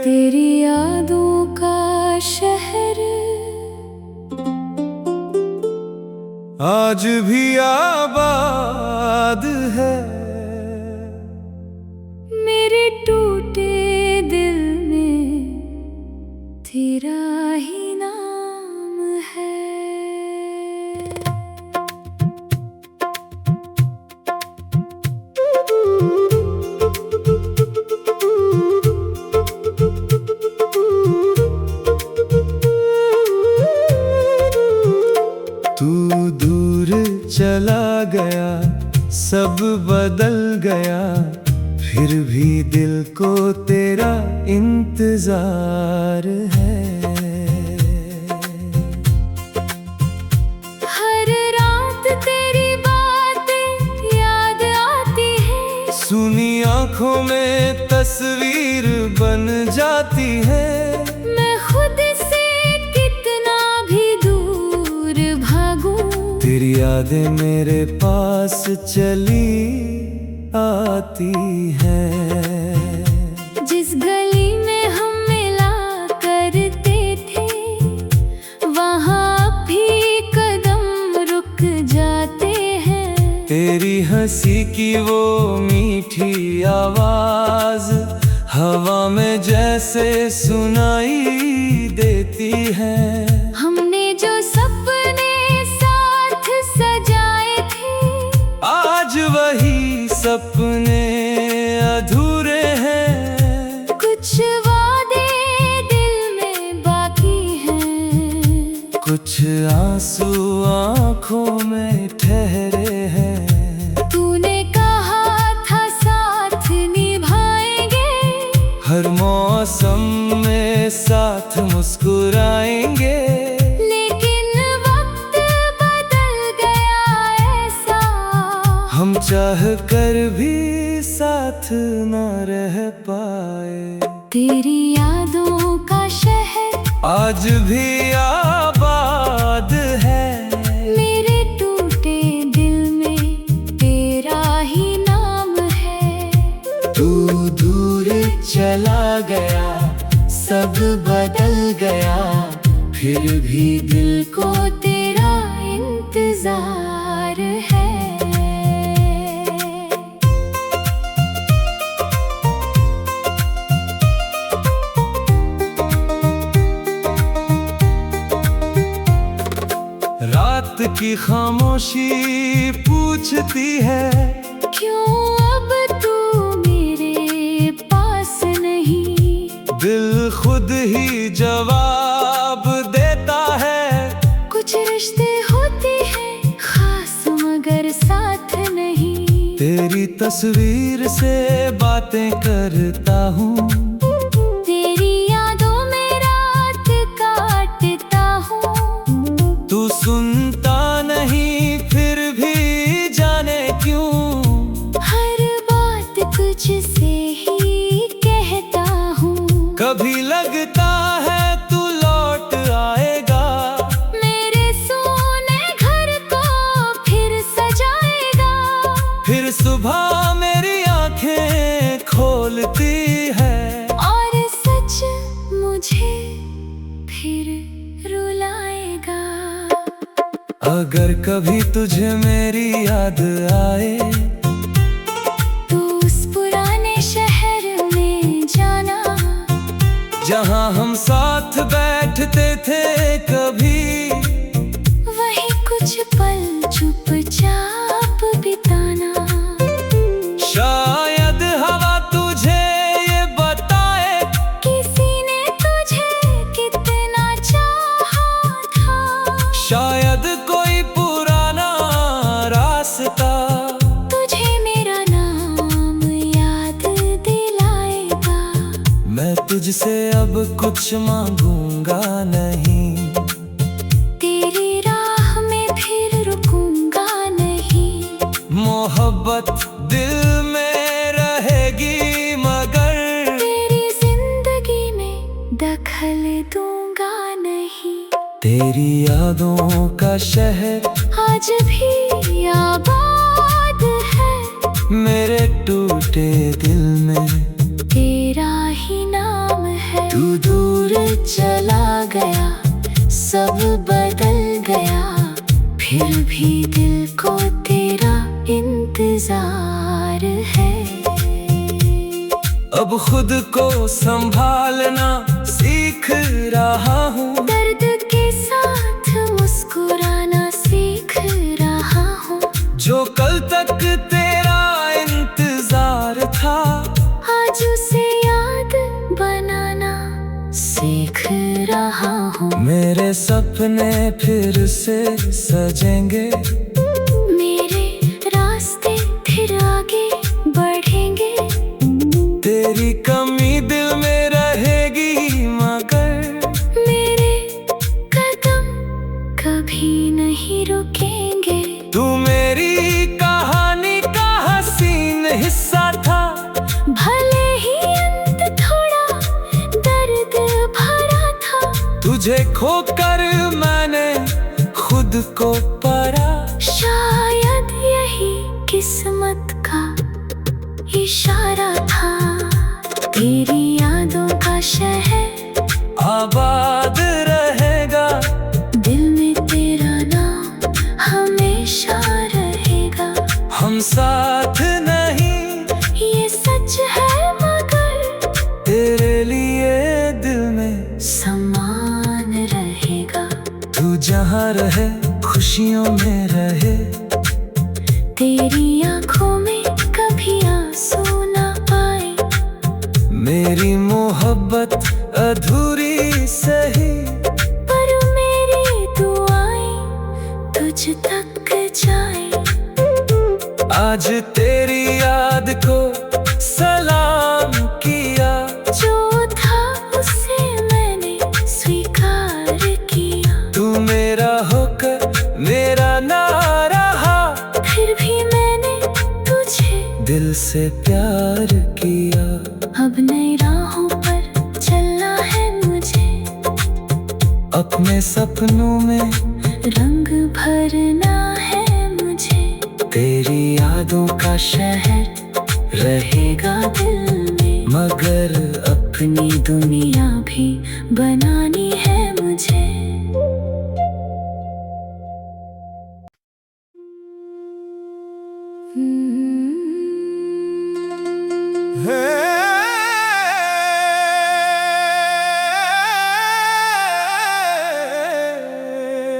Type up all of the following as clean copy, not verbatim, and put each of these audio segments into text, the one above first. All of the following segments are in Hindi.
तेरी यादों का शहर आज भी आबाद है। मेरे टूटे दिल में तेरा ही नाम है। तू दूर चला गया, सब बदल गया, फिर भी दिल को तेरा इंतजार है। हर रात तेरी बातें याद आती है, सुनी आंखों में तस्वीर बन जाती है। मैं खुद से कितना भी दूर भागूं, तेरी यादें मेरे पास चली आती हैं। जिस गली में हम मिला करते थे, वहाँ भी कदम रुक जाते हैं। तेरी हंसी की वो मीठी आवाज हवा में जैसे सुनाई देती है। हमने जो सपने साथ सजाए थे, आज वही सपने अधूरे हैं। कुछ वादे दिल में बाकी हैं, कुछ आंसू आंखों में ठहरे हैं। तूने कहा था साथ निभाएंगे, हर मौसम में साथ मुस्कुराएंगे। लेकिन वक्त बदल गया ऐसा, हम चाह कर भी साथ न रह पाए। तेरी यादों का शहर आज भी आबाद है। मेरे टूटे दिल में तेरा ही नाम है। तू दूर चला गया, सब बदल गया, फिर भी दिल को तेरा इंतजार है। रात की खामोशी पूछती है, क्यों अब तू मेरे पास नहीं। दिल खुद ही जवाब देता है। कुछ रिश्ते होते हैं खास मगर साथ नहीं। तेरी तस्वीर से बातें करता हूँ, तेरी यादों में रात काटता हूँ। तू सुनता नहीं फिर भी जाने क्यों। हर बात तुझसे ही कहता हूँ। कभी लगता है तू लौट आएगा, मेरे सोने घर को फिर सजाएगा। फिर सुबह मेरी आंखें खोलती है, और सच मुझे फिर रुलाएगा। अगर कभी तुझे मेरी याद आए, तो उस पुराने शहर में जाना, जहाँ हम साथ बैठते थे कभी। वही कुछ पल चुपचाप बिताना। शायद हवा तुझे ये बताए, किसी ने तुझे कितना चाहा था। शायद कोई पुराना रास्ता तुझे मेरा नाम याद दिलाएगा। मैं तुझसे अब कुछ मांगूंगा नहीं। तेरी राह में फिर रुकूंगा नहीं। मोहब्बत दिल में रहेगी, मगर तेरी जिंदगी में दखल दूंगा नहीं। तेरी यादों का शहर आज भी आबाद है। मेरे टूटे दिल में तेरा ही नाम है। तू दूर चला गया, सब बदल गया, फिर भी दिल को तेरा इंतजार है। अब खुद को संभालना सीख रहा हूँ। दर्द के साथ मुस्कुराना सीख रहा हूँ। जो कल तक तेरा इंतजार था, आज उसे याद बनाना सीख रहा हूँ। मेरे सपने फिर से सजेंगे, मेरे रास्ते फिर आगे बढ़ेंगे। तेरी कमी दिल में रहेगी मगर मेरे कदम कभी नहीं रुकेंगे। तू मेरी कहानी का हसीन हिस्सा था। भले ही अंत थोड़ा दर्द भरा था। तुझे खोकर मैंने खुद को पाया। शायद यही किस्मत का इशारा था। तेरी यादों का शहर आबाद रहेगा, दिल में तेरा नाम हमेशा रहेगा। हम साथ नहीं ये सच है मगर तेरे लिए दिल में समान रहेगा। तू जहाँ रहे खुशियों में रहे। तेरी आंखों में कभी आंसू ना आए। मेरी मोहब्बत अधूरी सही, पर मेरी दुआएं तुझ तक जाए। आज तेरी याद को सलाम किया। जो था उसे मैंने स्वीकार किया। तू मेरा होकर मेरा ना रहा, फिर भी मैंने तुझे दिल से प्यार किया। अब नई राहों पर चलना है मुझे। अपने सपनों में रंग भरना है मुझे। तेरी यादों का शहर रहेगा दिल में, मगर अपनी दुनिया भी बनानी है मुझे।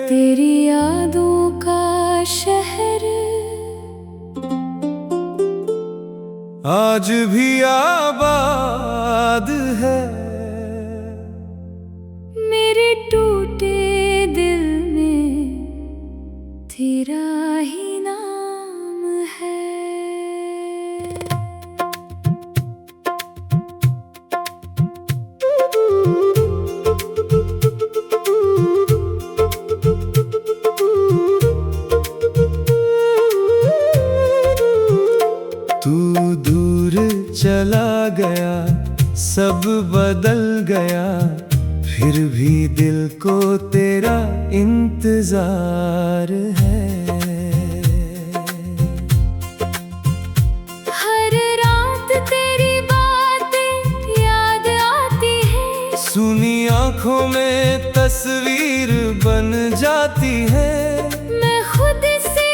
तेरी यादों का शहर आज भी आबाद है। मेरे टूटे दिल में तेरा ही नाम है। तू दूर चला गया, सब बदल गया, फिर भी दिल को तेरा इंतजार है। हर रात तेरी बातें याद आती है। सुनी आंखों में तस्वीर बन जाती है। मैं खुद से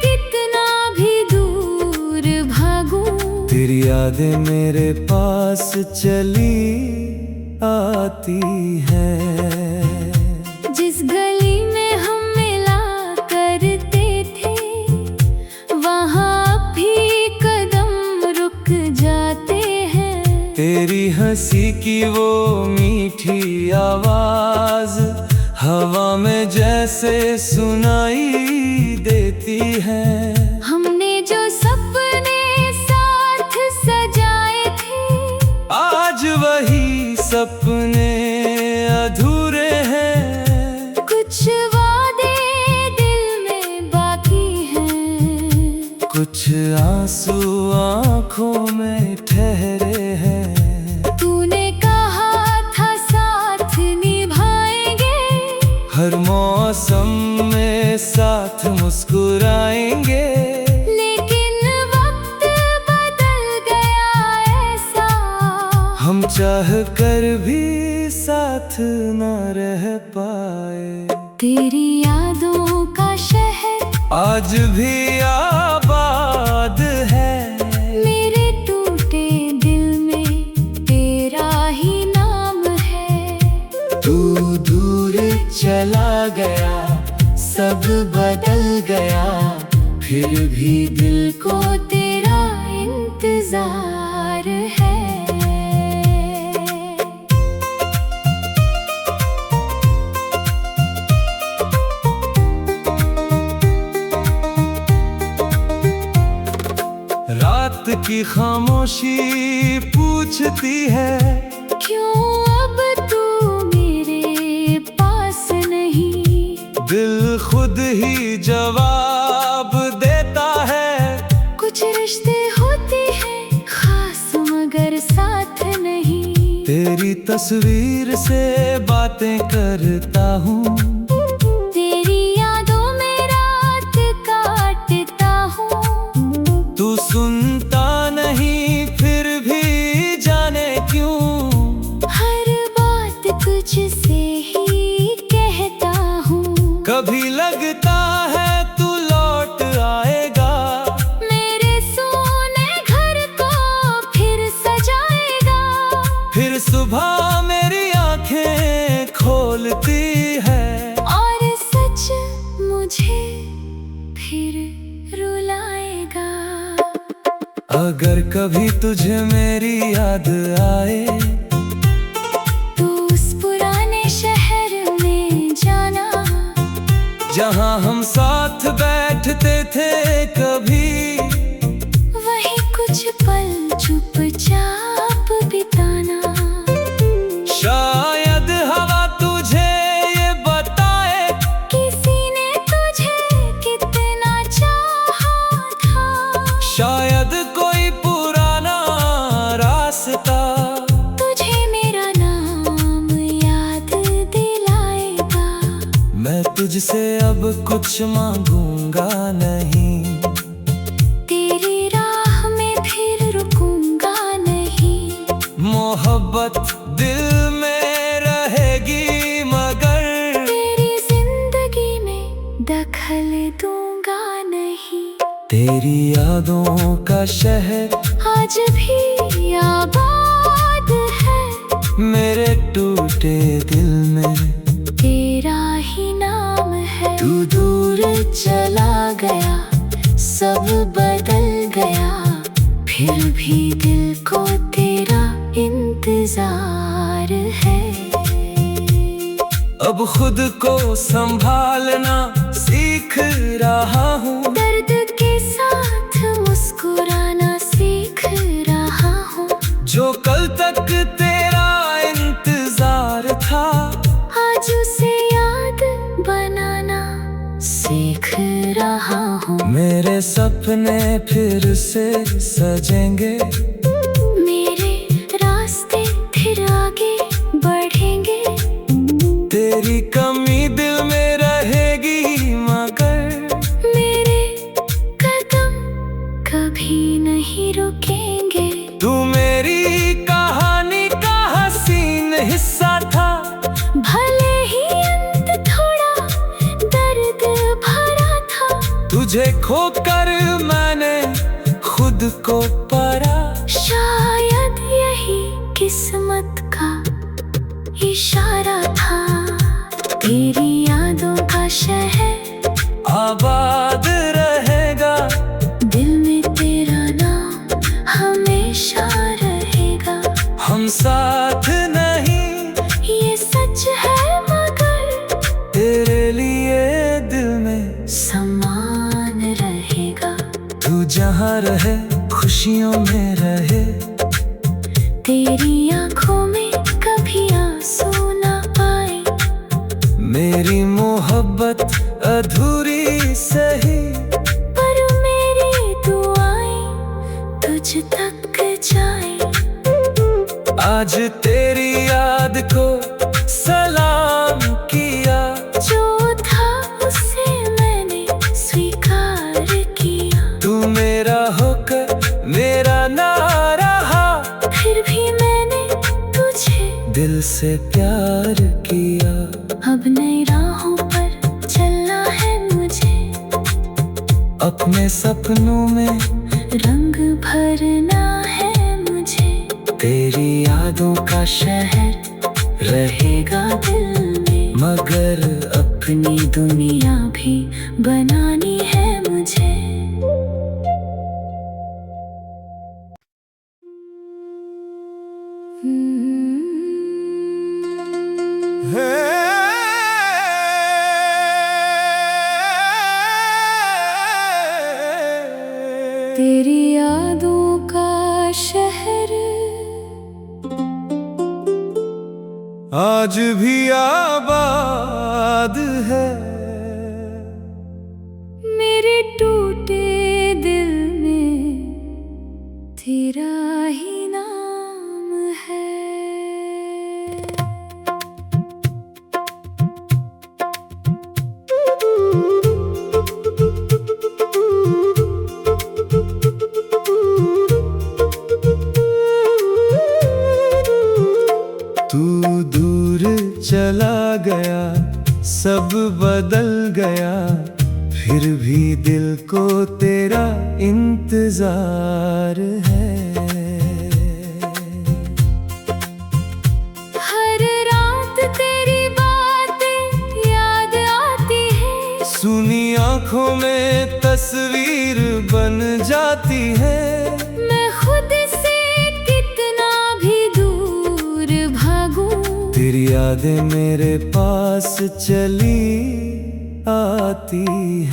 कितना भी दूर भागूं, तेरी यादें मेरे पास चली आती है। जिस गली में हम मिला करते थे, वहाँ भी कदम रुक जाते हैं। तेरी हंसी की वो मीठी आवाज हवा में जैसे सुनाई देती है। हमने जो सपने साथ सजाए थे, आज वही सपने अधूरे हैं। कुछ वादे दिल में बाकी हैं। कुछ आंसू आंखों में ठहरे हैं। तूने कहा था साथ निभाएंगे, हर मौसम में साथ मुस्कुराएंगे, लेकिन वक्त बदल गया ऐसा, हम चाह कर भी साथ न रह पाए। तेरी यादों का शहर आज भी आबाद है, मेरे टूटे दिल में तेरा ही नाम है। तू दूर चला गया, सब बदल गया, फिर भी दिल को तेरा इंतजार है। रात की खामोशी पूछती है, क्यों अब तू मेरे पास नहीं? दिल खुद ही जवाब देता है, कुछ रिश्ते होते हैं खास मगर साथ नहीं। तेरी तस्वीर से बातें करता हूँ, तेरी यादों में रात काटता हूँ। तू सुनता नहीं फिर भी जाने क्यों, हर बात तुझसे ही कहता हूँ। कभी लगता है तू लौट आएगा, मेरे सोने घर को फिर सजाएगा। फिर सुबह मेरी आंखें खोलती है, और सच मुझे फिर रुलाएगा। अगर कभी तुझे मेरी याद आए, तो उस पुराने शहर में जाना, जहाँ हम साथ बैठते थे कभी, वही कुछ पल चुपचाप बिताना। शायद हवा तुझे ये बताए, किसी ने तुझे कितना चाहा था। शायद कोई पुराना रास्ता तुझे मेरा नाम याद दिलाएगा। मैं तुझसे अब कुछ मांगूंगा नहीं, तेरी राह में फिर रुकूंगा नहीं। मोहब्बत दिल में रहेगी मगर तेरी जिंदगी में दखल दूंगा नहीं। तेरी यादों का शहर आज भी आबाद है, मेरे टूटे दिल में तेरा ही नाम है। तू दूर चला गया, सब बदल गया, फिर भी दिल को तेरा इंतजार है। अब खुद को संभालना सीख रहा हूँ, दर्द के साथ मुस्कुराना सीख रहा हूँ। जो कल तक तेरा इंतजार था, आज उसे याद बनाना सीख रहा हूँ। मेरे सपने फिर से सजेंगे, मेरे रास्ते फिर आगे बढ़ेंगे। तेरी कमी दिल में रहेगी मगर मेरे कदम कभी नहीं रुकेंगे। तू मेरी कहानी का हसीन हिस्सा था, भले ही अंत थोड़ा दर्द भरा था। तुझे खोकर मैंने खुद को पाया। शायद यही किस्मत का इशारा था। तेरी यादों का शहर आबाद रहेगा, दिल में तेरा नाम हमेशा रहेगा। हम साथ नहीं ये सच है मगर तेरे लिए दिल में समान रहेगा। तू जहाँ रहे खुशियों में रहे, तेरी आंखों में कभी आंसू ना आए। मेरी मोहब्बत अधूरी सही, पर मेरी दुआएं तुझ तक जाए। आज तेरी याद को सलाम किया, जो था अपने सपनों में रंग भरना है मुझे। तेरी यादों का शहर रहेगा दिल में, मगर अपनी दुनिया भी बनानी है मुझे। तेरी यादों का शहर आज भी आबाद है। मेरे टूटे दिल में तेरा ही नाम है। तू दूर चला गया, सब बदल गया, फिर भी दिल को तेरा इंतजार है। हर रात तेरी बातें याद आती है, सुनी आंखों में तस्वीर बन जाती है। मैं खुद से कितना भी दूर भागूं, तेरी यादें मेरे पास चली आती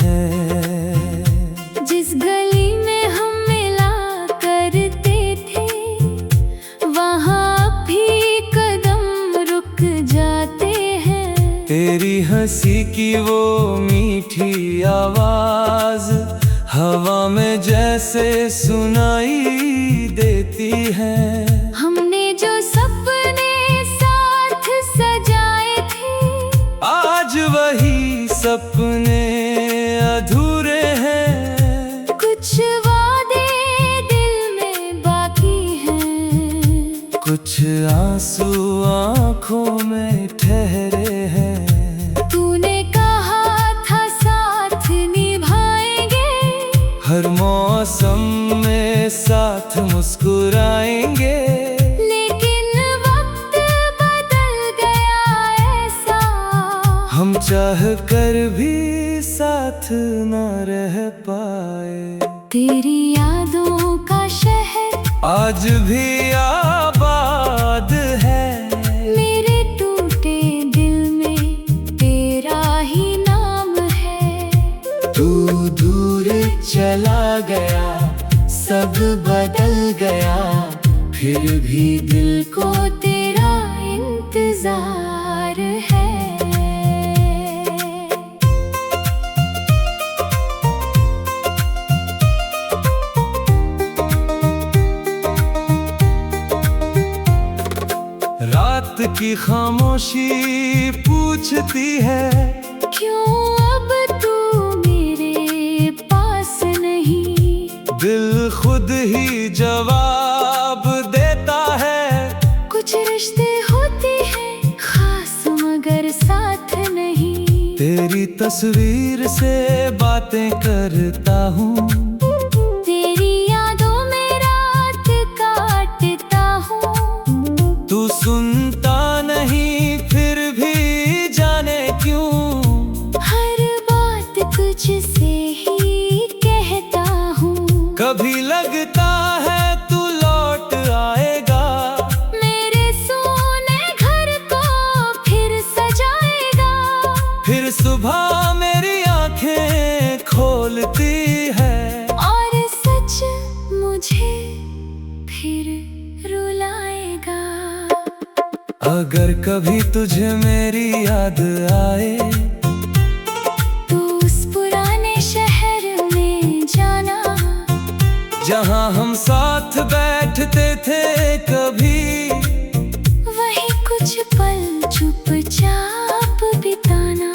है। जिस गली में हम मिला करते थे, वहाँ भी कदम रुक जाते हैं। तेरी हंसी की वो मीठी आवाज हवा में जैसे सुनाई देती है। हमने जो सपने साथ सजाए थे, आज वही सपने अधूरे हैं। कुछ वादे दिल में बाकी हैं, कुछ आंसू आंखों में ठहरे हैं। तूने कहा था साथ निभाएंगे, हर मौसम में साथ मुस्कुराएंगे। लेकिन वक्त बदल गया ऐसा, हम चाह कर भी साथ न रह पाए। तेरी यादों का शहर आज भी आबाद है। मेरे टूटे दिल में तेरा ही नाम है। तू दूर चला गया, सब बदल गया, फिर भी दिल को तेरा इंतजार है। रात की खामोशी पूछती है, क्यों अब तू मेरे पास नहीं। दिल खुद ही जवाब देता है। कुछ रिश्ते होते हैं खास मगर साथ नहीं। तेरी तस्वीर से बातें करता हूँ, तेरी यादों में रात काटता हूँ। तू सुनता नहीं फिर भी जाने क्यों। हर बात तुझसे ही कहता हूँ। कभी लगता है तू लौट आएगा, मेरे सोने घर को फिर सजाएगा। फिर सुबह मेरी आंखें खोलती है, और सच मुझे फिर रुलाएगा। अगर कभी तुझे मेरी याद आए, तो उस पुराने शहर में जाना, जहाँ हम साथ बैठते थे कभी। वही कुछ पल चुपचाप बिताना।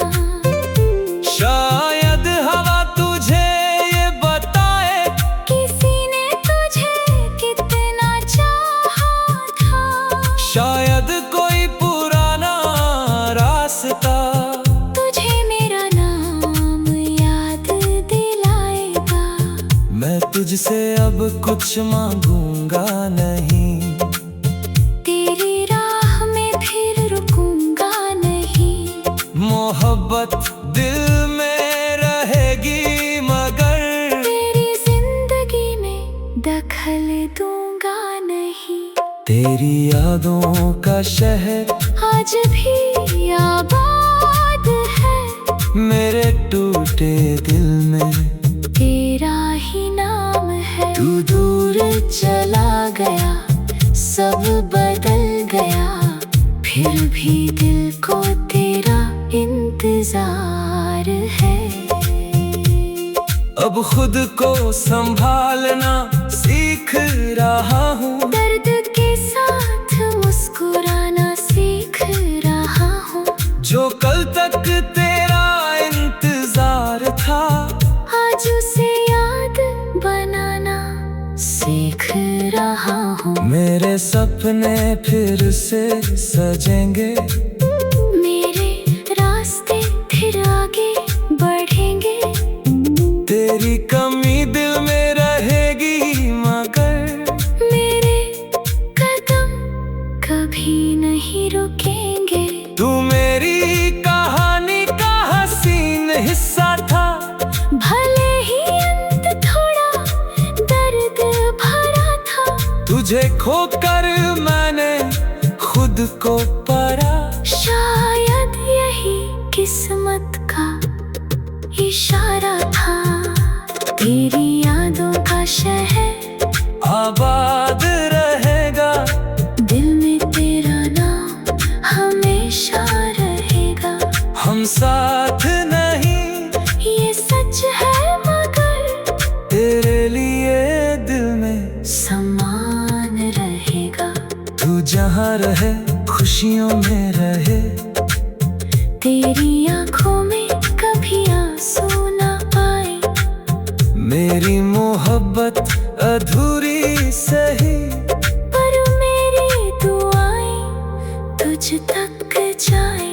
शायद हवा तुझे ये बताए, किसी ने तुझे कितना चाहा था। शायद कोई पुराना रास्ता तुझे मेरा नाम याद दिलाएगा। तुझसे अब कुछ मांगूंगा नहीं, तेरी राह में फिर रुकूंगा नहीं। मोहब्बत दिल में रहेगी मगर तेरी जिंदगी में दखल दूंगा नहीं। तेरी यादों का शहर आज भी आबाद है, मेरे टूटे दिल में तेरा ही नाम है। तू दूर चला गया, सब बदल गया, फिर भी दिल को तेरा इंतजार है। अब खुद को संभालना सीख रहा हूँ, दर्द के साथ मुस्कुराना सीख रहा हूँ। जो कल तक तेरा इंतजार था, आज उसे याद बनाना सीख रहा हूँ। मेरे सपने फिर से सजेंगे, मेरे रास्ते फिर आगे बढ़ेंगे। तेरी कमी दिल में रहेगी मगर मेरे कदम कभी नहीं रुकेंगे। तू मेरी कहानी का हसीन हिस्सा था, भले ही अंत थोड़ा दर्द भरा था। तुझे खोकर मैंने खुद को पाया। शायद यही किस्मत का इशारा था। तेरी यादों का शहर आबाद रहेगा, दिल में तेरा नाम हमेशा रहेगा। हम साथ नहीं ये सच है मगर तेरे लिए दिल में समान रहेगा। तू जहाँ रहे खुशियों में रहे, तेरी आंखों में कभी आंसू ना आए। मेरी मोहब्बत अधूरी सही, पर मेरी दुआएं तुझ तक जाए।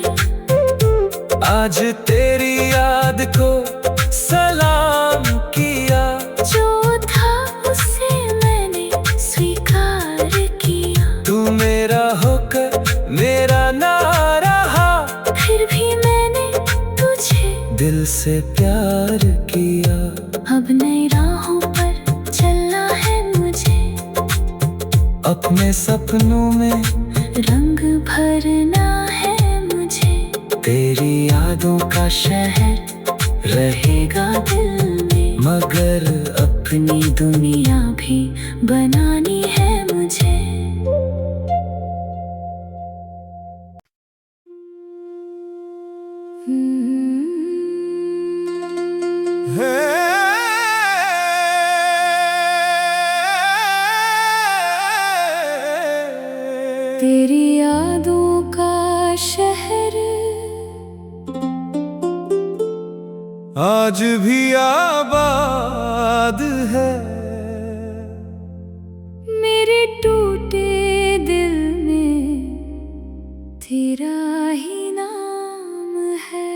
आज तेरी याद को सलाम किया, जो था उसे मैंने स्वीकार किया। तू मेरा होकर मेरा ना रहा, फिर भी मैंने तुझे दिल से प्यार किया। अब नई राहों पर चलना है मुझे, अपने सपनों में रंग भरना है मुझे। तेरी यादों का शहर रहेगा दिल में, मगर अपनी दुनिया भी बनानी है मुझे। तेरी यादों का शहर आज भी आबाद है, मेरे टूटे दिल में तेरा ही नाम है।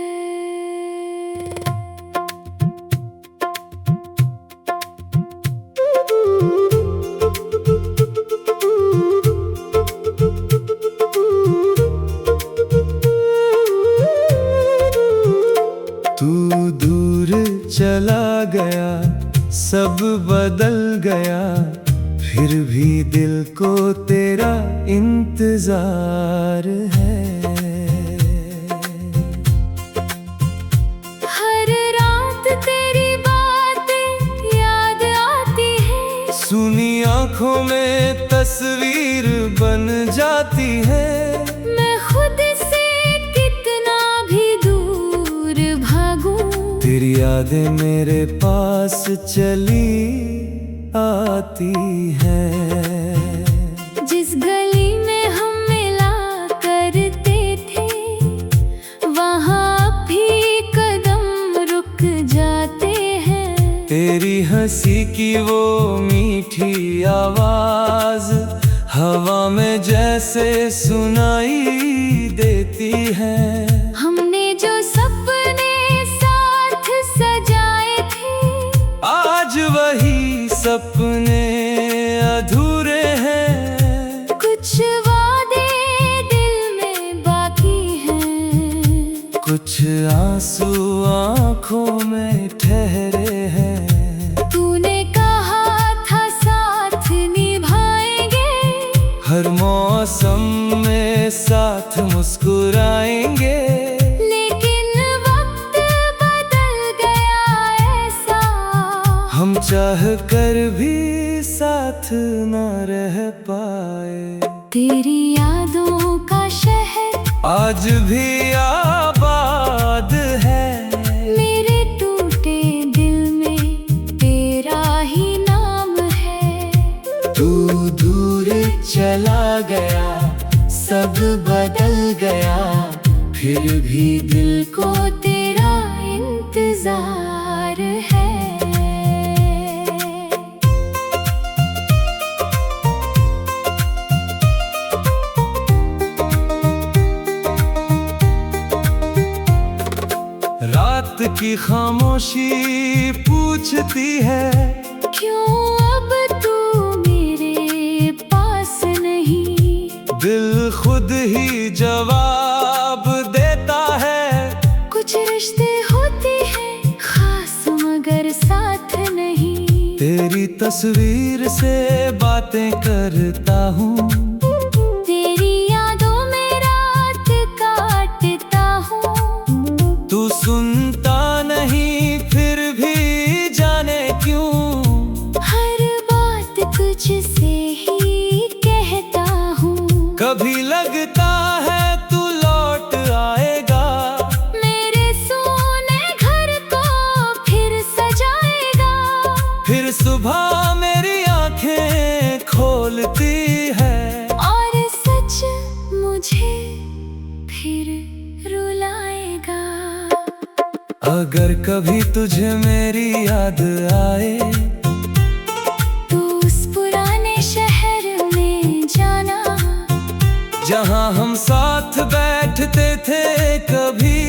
तू दूर चला गया, सब बदल गया, फिर भी दिल को तेरा इंतजार है। हर रात तेरी बातें याद आती है, सुनी आंखों में तस्वीर बन जाती है। मैं खुद से कितना भी दूर भागूं, तेरी यादें मेरे पास चली आती है। जिस गली में हम मिला करते थे, वहाँ भी कदम रुक जाते हैं। तेरी हंसी की वो मीठी आवाज हवा में जैसे सुनाई देती है। हमने जो सपने साथ सजाए थे, आज वही कुछ आंसू आंखों में ठहरे हैं। तूने कहा था साथ निभाएंगे, हर मौसम में साथ मुस्कुराएंगे। लेकिन वक्त बदल गया ऐसा, हम चाह कर भी साथ न रह पाए। तेरी यादों का शहर आज भी आबाद है, मेरे टूटे दिल में तेरा ही नाम है। तू दूर चला गया, सब बदल गया, फिर भी दिल को तेरा इंतजार है। रात की खामोशी पूछती है, क्यों अब तू मेरे पास नहीं। दिल खुद ही जवाब देता है। कुछ रिश्ते होते हैं खास मगर साथ नहीं। तेरी तस्वीर से बातें करता हूँ, तेरी यादों में रात काटता हूँ। तू सुनता नहीं फिर भी जाने क्यों। हर बात तुझसे ही कहता हूँ। कभी लगता है तू लौट आएगा, मेरे सोने घर को फिर सजाएगा। फिर सुबह मेरी आंखें खोलती है, और सच मुझे फिर रुलाएगा। अगर कभी तुझे मेरी याद आए, तो उस पुराने शहर में जाना, जहाँ हम साथ बैठते थे कभी।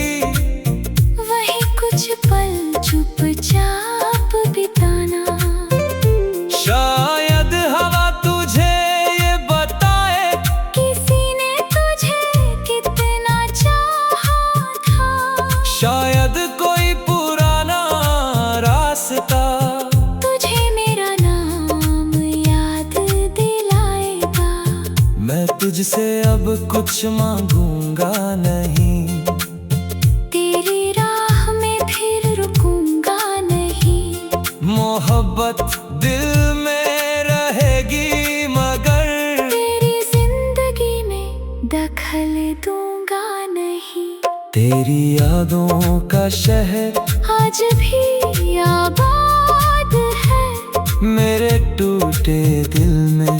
वही कुछ पल चुपचाप बिताना। शायद हवा तुझे ये बताए, किसी ने तुझे कितना चाहा था। शायद कोई पुराना रास्ता तुझे मेरा नाम याद दिलाएगा। मैं तुझसे अब कुछ मांगूंगा नहीं, तेरी राह में फिर रुकूंगा नहीं। मोहब्बत दिल में रहेगी मगर तेरी जिंदगी में दखल दूंगा नहीं। तेरी यादों का शहर आज भी आबाद है, मेरे टूटे दिल में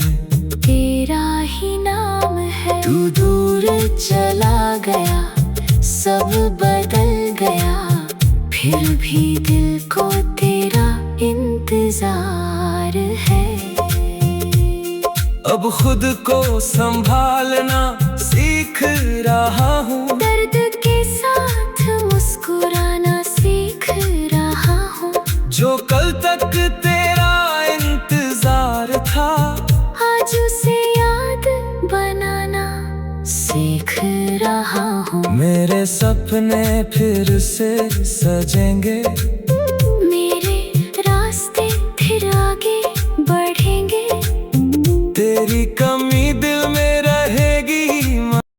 तेरा ही नाम है। तू दूर चला गया, सब बदल गया, फिर भी दिल को तेरा इंतजार है। अब खुद को संभालना सीख रहा हूँ, दर्द के साथ मुस्कुराना सीख रहा हूँ। जो कल तक तेरा इंतजार था, आज उसे याद बनाना सीख रहा हूँ। मेरे सपने फिर से सजेंगे,